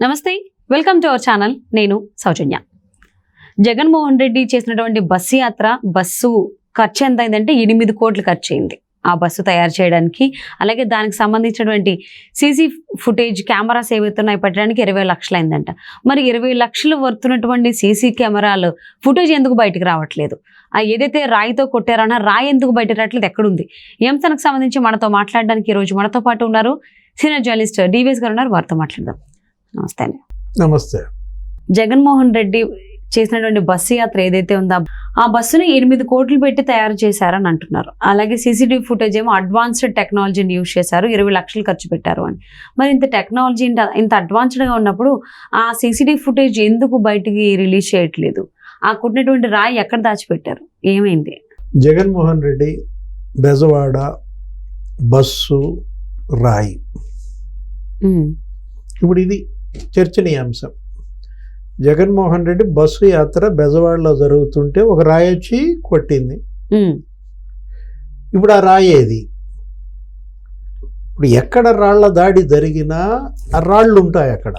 నమస్తే, welcome to our channel. నేను సౌజన్య. జగన్మోహన్ రెడ్డి చేసినటువంటి బస్సు ఖర్చు ఎంత అయిందంటే 8 కోట్లు ఖర్చు అయింది ఆ బస్సు తయారు చేయడానికి. అలాగే దానికి సంబంధించినటువంటి సీసీ ఫుటేజ్ కెమెరాస్ ఏవైతున్నాయి పెట్టడానికి 20 లక్షలు అయిందంట. మరి 20 లక్షలు వర్తున్నటువంటి సీసీ కెమెరాలు ఫుటేజ్ ఎందుకు బయటకు రావట్లేదు? ఏదైతే రాయితో కొట్టారన్నా రాయి ఎందుకు బయట రావట్లేదు? ఎక్కడుంది? ఈ అంశానికి సంబంధించి మనతో మాట్లాడడానికి ఈరోజు మనతో పాటు ఉన్నారు సీనియర్ జర్నలిస్ట్ డివిఎస్ గారు ఉన్నారు. వారితో మాట్లాడదాం. నమస్తే అండి. నమస్తే. జగన్మోహన్ రెడ్డి చేసినటువంటి బస్సు యాత్ర ఏదైతే ఉందో ఆ బస్సుని 8 కోట్లు పెట్టి తయారు చేశారని అంటున్నారు. అలాగే సీసీటీవీ ఫుటేజ్ ఏమో అడ్వాన్స్డ్ టెక్నాలజీని యూజ్ చేశారు, 20 లక్షలు ఖర్చు పెట్టారు అని. మరి ఇంత టెక్నాలజీ ఇంత అడ్వాన్స్డ్గా ఉన్నప్పుడు ఆ సీసీటీవీ ఫుటేజ్ ఎందుకు బయటికి రిలీజ్ చేయట్లేదు? ఆ కొట్టినటువంటి రాయి ఎక్కడ దాచిపెట్టారు? ఏమైంది? జగన్మోహన్ రెడ్డి బెజవాడ బస్సు రాయి, ఇప్పుడు ఇది చర్చనీయాంశం. జగన్మోహన్ రెడ్డి బస్సు యాత్ర బెజవాడలో జరుగుతుంటే ఒక రాయి వచ్చి కొట్టింది. ఇప్పుడు ఆ రాయి ఏది? ఇప్పుడు ఎక్కడ రాళ్ల దాడి జరిగినా ఆ రాళ్ళు ఉంటాయి అక్కడ.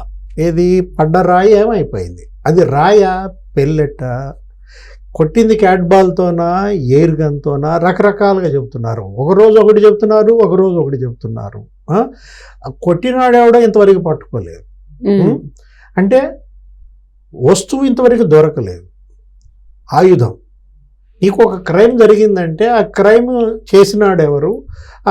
ఏది పడ్డ రాయి ఏమైపోయింది? అది రాయా, పెల్లెట్ట, కొట్టింది క్యాట్ బాల్తోనా, ఎయిర్ గన్తోనా? రకరకాలుగా చెప్తున్నారు. ఒకరోజు ఒకటి చెప్తున్నారు, ఒకరోజు ఒకటి చెప్తున్నారు. కొట్టినాడెవడో ఇంతవరకు పట్టుకోలేదు. అంటే వస్తువు ఇంతవరకు దొరకలేదు. ఆయుధం, నీకు ఒక క్రైమ్ జరిగిందంటే ఆ క్రైమ్ చేసినాడెవరు,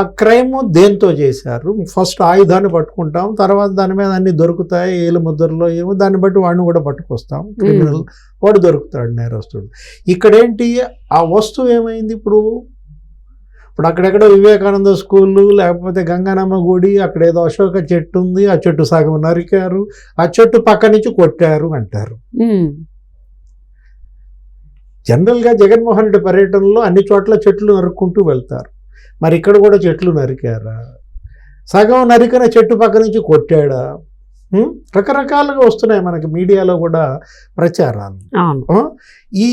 ఆ క్రైమ్ దేంతో చేశారు? ఫస్ట్ ఆయుధాన్ని పట్టుకుంటాం, తర్వాత దాని మీద అన్ని దొరుకుతాయి, ఏలు ముద్రలో ఏమో, దాన్ని బట్టి వాడిని కూడా పట్టుకొస్తాం. క్రిమినల్ వాడు దొరుకుతాడు, నేరస్తుడు. ఇక్కడేంటి, ఆ వస్తువు ఏమైంది? ఇప్పుడు అక్కడెక్కడో వివేకానంద స్కూళ్ళు, లేకపోతే గంగానమ్మ గుడి, అక్కడ ఏదో అశోక చెట్టు ఉంది, ఆ చెట్టు సగం నరికారు, ఆ చెట్టు పక్క నుంచి కొట్టారు అంటారు. జనరల్గా జగన్మోహన్ రెడ్డి పర్యటనలో అన్ని చోట్ల చెట్లు నరుక్కుంటూ వెళ్తారు. మరి ఇక్కడ కూడా చెట్లు నరికారా? సగం నరికిన చెట్టు పక్క నుంచి కొట్టాడా? రకరకాలుగా వస్తున్నాయి మనకి మీడియాలో కూడా ప్రచారాలు. ఈ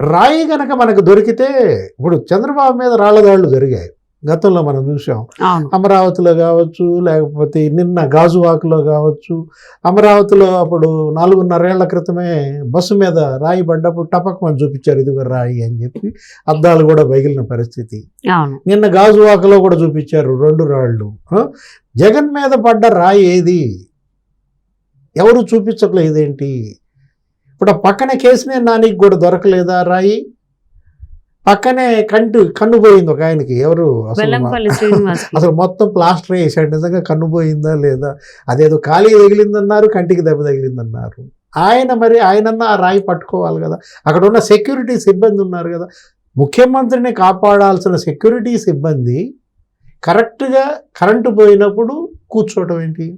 రాయి గనక మనకు దొరికితే, ఇప్పుడు చంద్రబాబు మీద రాళ్లదాళ్ళు జరిగాయి గతంలో, మనం చూసాం. అమరావతిలో కావచ్చు, లేకపోతే నిన్న గాజువాకలో కావచ్చు. అమరావతిలో అప్పుడు 4.5 ఏళ్ల క్రితమే బస్సు మీద రాయి పడ్డప్పుడు టపక్మని చూపించారు, ఇదిగో రాయి అని చెప్పి. అద్దాలు కూడా పగిలిన పరిస్థితి. నిన్న గాజువాకలో కూడా చూపించారు 2 రాళ్ళు. జగన్ మీద పడ్డ రాయి ఏది? ఎవరు చూపించట్లేదేంటి? ఇప్పుడు ఆ పక్కనే కేసినేని నానికి కూడా దొరకలేదా రాయి? పక్కనే కన్ను పోయింది ఒక ఆయనకి. ఎవరు అసలు మొత్తం ప్లాస్టర్ వేసాడు. నిజంగా కన్ను పోయిందా లేదా? అదేదో ఖాళీ తగిలిందన్నారు, కంటికి దెబ్బ తగిలిందన్నారు. ఆయనన్నా ఆ రాయి పట్టుకోవాలి కదా. అక్కడ ఉన్న సెక్యూరిటీ సిబ్బంది ఉన్నారు కదా. ముఖ్యమంత్రిని కాపాడాల్సిన సెక్యూరిటీ సిబ్బంది కరెక్ట్గా కరెంటు పోయినప్పుడు కూర్చోవటం ఏంటి?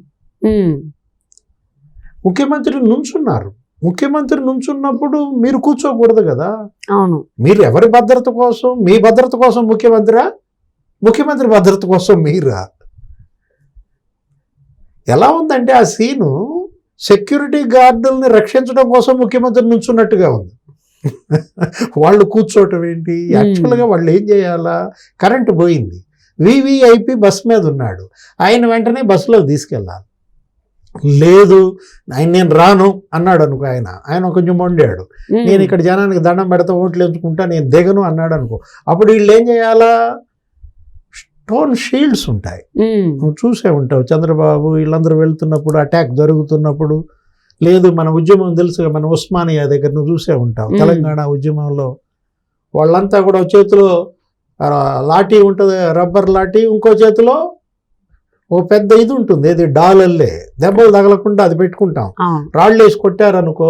ముఖ్యమంత్రి నుంచున్నప్పుడు మీరు కూర్చోకూడదు కదా. అవును. మీరు ఎవరి భద్రత కోసం? మీ భద్రత కోసం ముఖ్యమంత్రి భద్రత కోసం మీరా? ఎలా ఉందంటే ఆ సీను, సెక్యూరిటీ గార్డుల్ని రక్షించడం కోసం ముఖ్యమంత్రి నుంచున్నట్టుగా ఉంది. వాళ్ళు కూర్చోవటం ఏంటి? యాక్చువల్గా వాళ్ళు ఏం చేయాలా? కరెంటు పోయింది, వివిఐపి బస్ మీద ఉన్నాడు, ఆయన వెంటనే బస్సులో తీసుకెళ్ళాలి. లేదు నేను రాను అన్నాడు అనుకో, ఆయన కొంచెం మొండాడు, నేను ఇక్కడ జనానికి దండం పెడతా, ఓట్లు ఎంచుకుంటా, నేను దిగను అన్నాడు అనుకో. అప్పుడు వీళ్ళు ఏం చేయాలా? స్టోన్ షీల్డ్స్ ఉంటాయి, నువ్వు చూసే ఉంటావు. చంద్రబాబు వీళ్ళందరూ వెళ్తున్నప్పుడు, అటాక్ జరుగుతున్నప్పుడు, లేదు మన ఉద్యమం తెలుసుగా, మన ఉస్మానియా దగ్గర నువ్వు చూసే ఉంటావు. తెలంగాణ ఉద్యమంలో వాళ్ళంతా కూడా చేతిలో లాఠీ ఉంటుంది, రబ్బర్ లాఠీ, ఇంకో చేతిలో ఓ పెద్ద ఇది ఉంటుంది, ఏది డాలర్లే, దెబ్బలు తగలకుండా అది పెట్టుకుంటాం. రాళ్ళు వేసి కొట్టారనుకో,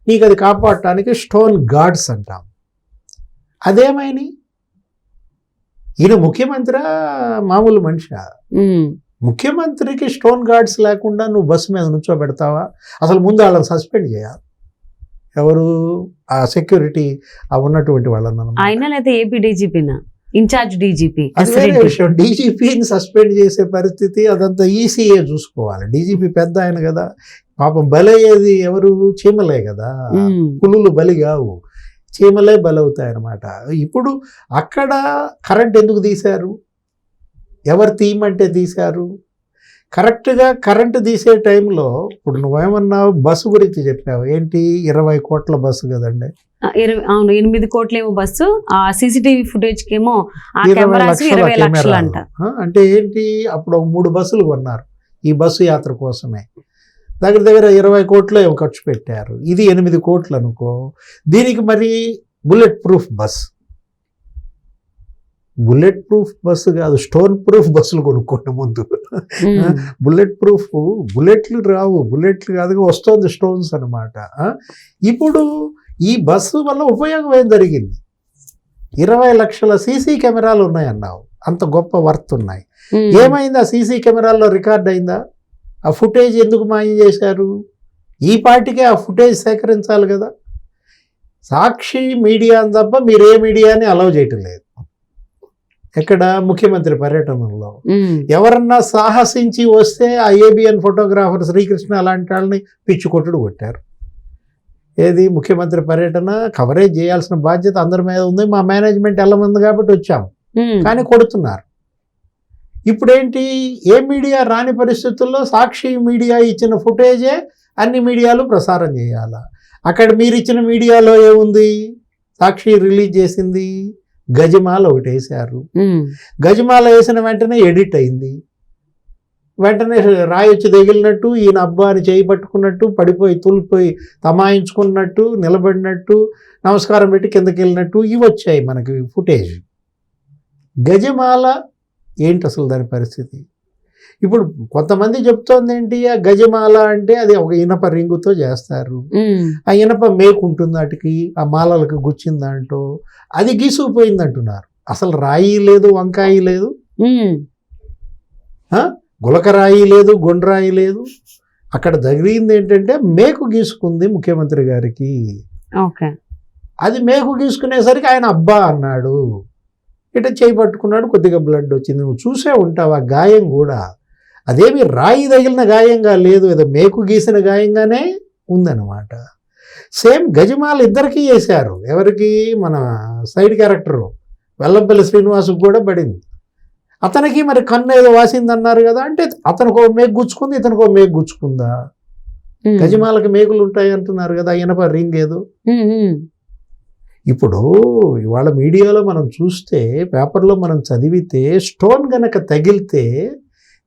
నీకు అది కాపాడటానికి స్టోన్ గార్డ్స్ అంటాం. అదేమైనా ఈయన ముఖ్యమంత్రి మామూలు మనిషా? ముఖ్యమంత్రికి స్టోన్ గార్డ్స్ లేకుండా నువ్వు బస్సు మీద నుంచోబెడతావా? అసలు ముందు వాళ్ళని సస్పెండ్ చేయాలి. ఎవరు? ఆ సెక్యూరిటీ ఉన్నటువంటి వాళ్ళని. ఆయన లేదా ఏపీ డీజీపీనా, ఇన్ఛార్జ్ డీజీపీ? అది వేరే విషయం. డీజీపీని సస్పెండ్ చేసే పరిస్థితి అదంతా ఈసీఏ చూసుకోవాలి. డీజీపీ పెద్ద ఆయన కదా. పాపం బలయ్యేది ఎవరు? చీమలే కదా. పులులు బలి కావు, చీమలే బలవుతాయన్నమాట. ఇప్పుడు అక్కడ కరెంట్ ఎందుకు తీశారు? ఎవరు తీయమంటే తీశారు? కరెక్ట్గా కరెంటు తీసే టైంలో ఇప్పుడు నువ్వేమన్నావు బస్సు గురించి చెప్పావు ఏంటి 20 కోట్ల బస్సు కదండి, అవును 8 కోట్లేమో బస్సు, ఆ సీసీటీవీ ఫుటేజ్ కేమో ఆ 20 కెమెరాస్ లక్షల 20 లక్షలు అంట. కెమెరాలు. అంటే ఏంటి అప్పుడు 3 బస్సులు కొన్నారు ఈ బస్సు యాత్ర కోసమే, దగ్గర దగ్గర 20 కోట్లు ఏమో ఖర్చు పెట్టారు. ఇది 8 కోట్లు అనుకో. దీనికి మరి బుల్లెట్ ప్రూఫ్ బస్సు కాదు, స్టోన్ ప్రూఫ్ బస్సులు కొనుక్కోండి ముందు. బుల్లెట్ ప్రూఫ్ బుల్లెట్లు రావు, బుల్లెట్లు కాదు వస్తుంది స్టోన్స్ అనమాట. ఇప్పుడు ఈ బస్సు వల్ల ఉపయోగం ఏం జరిగింది? 20 లక్షల సీసీ కెమెరాలు ఉన్నాయన్నావు, అంత గొప్ప వర్త్ ఉన్నాయి. ఏమైంది? ఆ సీసీ కెమెరాల్లో రికార్డ్ అయిందా? ఆ ఫుటేజ్ ఎందుకు మాయం చేశారు? ఈ పార్టీకే ఆ ఫుటేజ్ సేకరించాలి కదా. సాక్షి మీడియా అని తప్ప మీరు ఏ మీడియాని అలౌ చేయటం లేదు. ఎక్కడ? ముఖ్యమంత్రి పర్యటనలో ఎవరన్నా సాహసించి వస్తే ఆ ఏబిఎన్ ఫోటోగ్రాఫర్ శ్రీకృష్ణ అలాంటి వాళ్ళని పిచ్చి కొట్టుడు కొట్టారు. ఏది ముఖ్యమంత్రి పర్యటన కవరేజ్ చేయాల్సిన బాధ్యత అందరి మీద ఉంది, మా మేనేజ్మెంట్ ఎల్లమంది కాబట్టి వచ్చాము, కానీ కొడుతున్నారు. ఇప్పుడేంటి? ఏ మీడియా రాని పరిస్థితుల్లో సాక్షి మీడియా ఇచ్చిన ఫుటేజే అన్ని మీడియాలు ప్రసారం చేయాలా? అక్కడ మీరు ఇచ్చిన మీడియాలో ఏముంది? సాక్షి రిలీజ్ చేసింది గజమాల ఒకటి వేశారు. గజమాల వేసిన వెంటనే ఎడిట్ అయింది, వెంటనే రాయొచ్చి తగిలినట్టు ఈయన అబ్బా అని చేయి పట్టుకున్నట్టు పడిపోయి తూలిపోయి తమాయించుకున్నట్టు నిలబడినట్టు నమస్కారం పెట్టి కిందకి వెళ్ళినట్టు ఇవి వచ్చాయి మనకి ఫుటేజ్. గజమాల ఏంటి అసలు దాని పరిస్థితి? ఇప్పుడు కొంతమంది చెప్తోంది ఏంటి, ఆ గజమాల అంటే అది ఒక ఇనప రింగుతో చేస్తారు, ఆ ఇనప మేకు ఉంటుంది వాటికి, ఆ మాలలకు గుచ్చిందంటూ అది గీసుకుపోయింది అంటున్నారు. అసలు రాయి లేదు, వంకాయ లేదు, గులకరాయి లేదు, గుండ్రాయి లేదు. అక్కడ జరిగింది ఏంటంటే మేకు గీసుకుంది ముఖ్యమంత్రి గారికి. అది మేకు గీసుకునేసరికి ఆయన అబ్బా అన్నాడు, ఇట చేయి పట్టుకున్నాడు, కొద్దిగా బ్లడ్ వచ్చింది. నువ్వు చూసే ఉంటావు ఆ గాయం కూడా అదేమి రాయి తగిలిన గాయంగా లేదు, ఏదో మేకు గీసిన గాయంగానే ఉందన్నమాట. సేమ్ గజమాల ఇద్దరికీ వేశారు. ఎవరికి? మన సైడ్ క్యారెక్టరు వెల్లంపల్లి శ్రీనివాసుకు కూడా పడింది. అతనికి మరి కన్ను ఏదో వాసింది అన్నారు కదా, అంటే అతనికి మేకు గుచ్చుకుంది, ఇతనికి మేకు గుచ్చుకుందా? గజమాలకి మేకులు ఉంటాయి అంటున్నారు కదా, ఇనప రింగ్ ఏదో. ఇప్పుడు ఇవాళ మీడియాలో మనం చూస్తే, పేపర్లో మనం చదివితే, స్టోన్ గనక తగిలితే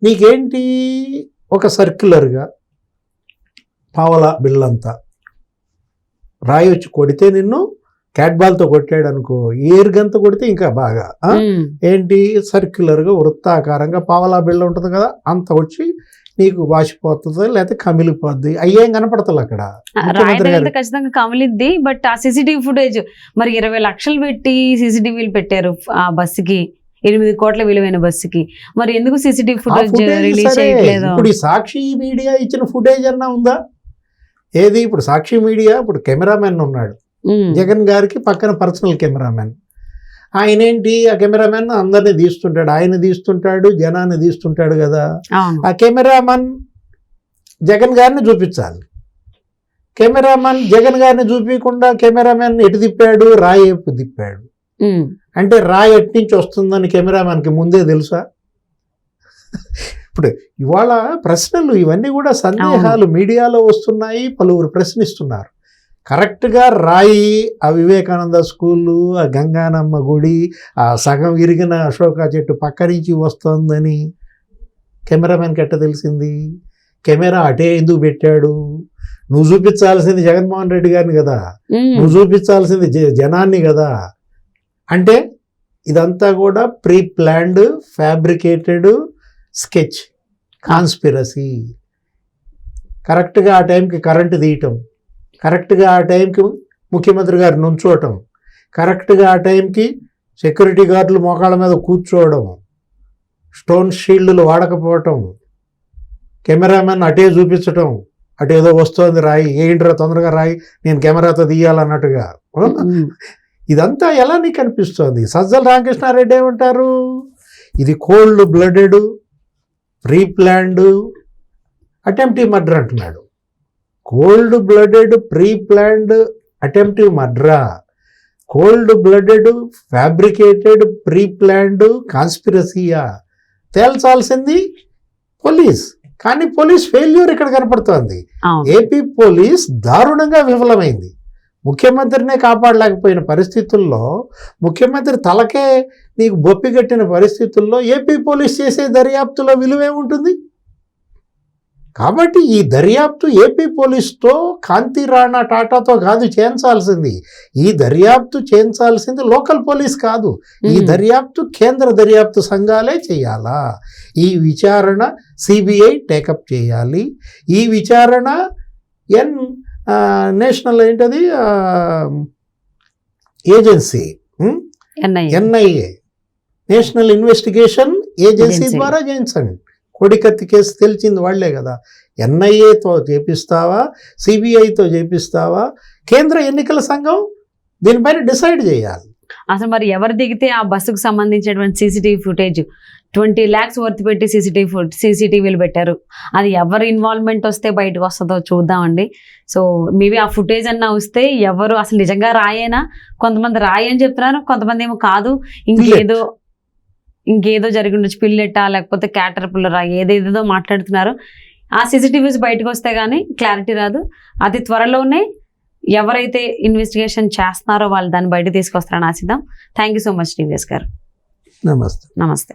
నీకేంటి? ఒక సర్క్యులర్గా పావలా బిళ్ళంతా రాయి వచ్చి కొడితే, నిన్ను క్యాట్ బాల్తో కొట్టాడు అనుకో, ఏరుగంత కొడితే ఇంకా బాగా ఏంటి సర్క్యులర్గా వృత్తాకారంగా పావలా బిళ్ళ ఉంటుంది కదా, అంత వచ్చి నీకు వాసిపోతుంది, లేకపోతే కమిలిపోద్ది. అయ్యేం కనపడతాయి అక్కడ. ఖచ్చితంగా కమిలిద్ది. బట్ ఆ సీసీటీవీ ఫుటేజ్ మరి 20 లక్షలు పెట్టి సీసీటీవీలు పెట్టారు ఆ బస్సుకి, 8 కోట్ల విలువైన బస్సుకి. మరి ఎందుకు సీసీటీవీ ఫుటేజ్ రిలీజ్ చేయట్లేదు? ఇప్పుడు ఈ సాక్షి మీడియా ఇచ్చిన ఫుటేజ్ అన్నా ఉందా? ఏది? ఇప్పుడు సాక్షి మీడియా ఇప్పుడు కెమెరామెన్ ఉన్నాడు, జగన్ గారికి పక్కన పర్సనల్ కెమెరామెన్. ఆయన ఏంటి? ఆ కెమెరామెన్ అందరినీ తీస్తుంటాడు, ఆయన తీస్తుంటాడు, జనాన్ని తీస్తుంటాడు కదా. ఆ కెమెరామెన్ జగన్ గారిని చూపించాలి. కెమెరామెన్ జగన్ గారిని చూపించకుండా కెమెరామెన్ ఎటు తిప్పాడు? రాయి వైపు తిప్పాడు. అంటే రాయి ఎటు నుంచి వస్తుందని కెమెరామెన్కి ముందే తెలుసా? ఇప్పుడు ఇవాళ ప్రశ్నలు ఇవన్నీ కూడా సందేహాలు మీడియాలో వస్తున్నాయి, పలువురు ప్రశ్నిస్తున్నారు. కరెక్ట్గా రాయి ఆ వివేకానంద స్కూలు, ఆ గంగానమ్మ గుడి, ఆ సగం విరిగిన అశోక చెట్టు పక్క నుంచి వస్తుందని కెమెరామెన్కి ఎట్ట తెలిసింది? కెమెరా అటే ఎందుకు పెట్టాడు? నువ్వు చూపించాల్సింది జగన్మోహన్ రెడ్డి గారిని కదా, నువ్వు చూపించాల్సింది జనాన్ని కదా. అంటే ఇదంతా కూడా pre planned, fabricated sketch, conspiracy. కరెక్ట్గా ఆ టైంకి కరెంటు తీయటం, కరెక్ట్గా ఆ టైంకి ముఖ్యమంత్రి గారు నుంచోవటం, కరెక్ట్గా ఆ టైంకి సెక్యూరిటీ గార్డులు మోకాళ్ళ మీద కూర్చోవడం, స్టోన్ షీల్డ్లు వాడకపోవటం, కెమెరామెన్ అటే చూపించటం, అటు ఏదో వస్తుంది రాయి, ఏంట్రా తొందరగా రాయి, నేను కెమెరాతో తీయాలన్నట్టుగా. ఇదంతా ఎలా నీకు అనిపిస్తోంది? సజ్జల రామకృష్ణారెడ్డి ఏమంటారు? ఇది cold blooded, pre planned attemptive murder అంటున్నాడు. Cold blooded, pre planned attemptive మర్డరా? Cold blooded, fabricated, pre planned కాన్స్పిరసీయా? తేల్చాల్సింది పోలీస్. కానీ పోలీస్ ఫెయిల్యూర్ ఇక్కడ కనపడుతోంది. అవును. ఏపీ పోలీస్ దారుణంగా విఫలమైంది. ముఖ్యమంత్రినే కాపాడలేకపోయిన పరిస్థితుల్లో, ముఖ్యమంత్రి తలకే నీకు బొప్పి కట్టిన పరిస్థితుల్లో ఏపీ పోలీస్ చేసే దర్యాప్తులో విలువే ఉంటుంది. కాబట్టి ఈ దర్యాప్తు ఏపీ పోలీస్తో, కాంతి రాణా టాటాతో కాదు చేయించాల్సింది. ఈ దర్యాప్తు చేయించాల్సింది లోకల్ పోలీస్ కాదు. ఈ దర్యాప్తు కేంద్ర దర్యాప్తు సంఘాలే చేయాలా. ఈ విచారణ సిబిఐ టేకప్ చేయాలి. ఈ విచారణ నేషనల్ ఏంటది agency, NIA, national investigation agency ద్వారా చేయించండి. కోడికత్తి కేసు తెలిసింది వాళ్లే కదా. ఎన్ఐఏతో చేపిస్తావా, సిబిఐతో చేపిస్తావా, కేంద్ర ఎన్నికల సంఘం దీనిపైన డిసైడ్ చేయాలి. అసలు మరి ఎవరు దిగితే ఆ బస్సుకు సంబంధించినటువంటి సీసీటీవీ ఫుటేజ్ 20 lakhs వర్త్ పెట్టి సీసీటీవీలు పెట్టారు. అది ఎవరు ఇన్వాల్వ్మెంట్ వస్తే బయటకు వస్తుందో చూద్దామండి. సో మేబీ ఆ ఫుటేజ్ అన్నా వస్తే ఎవరు అసలు నిజంగా రాయేనా, కొంతమంది రాయని చెప్తున్నారు, కొంతమంది ఏమో కాదు ఇంకేదో జరిగి ఉండొచ్చు, పిల్లెట్టా లేకపోతే క్యాటర్పిల్లరా, ఏదేదో మాట్లాడుతున్నారు. ఆ సీసీటీవీస్ బయటకు వస్తే కానీ క్లారిటీ రాదు. అతి త్వరలోనే ఎవరైతే ఇన్వెస్టిగేషన్ చేస్తున్నారో వాళ్ళు దాన్ని బయట తీసుకొస్తారని ఆశిద్దాం. Thank you so much TVS గారు. నమస్తే. నమస్తే.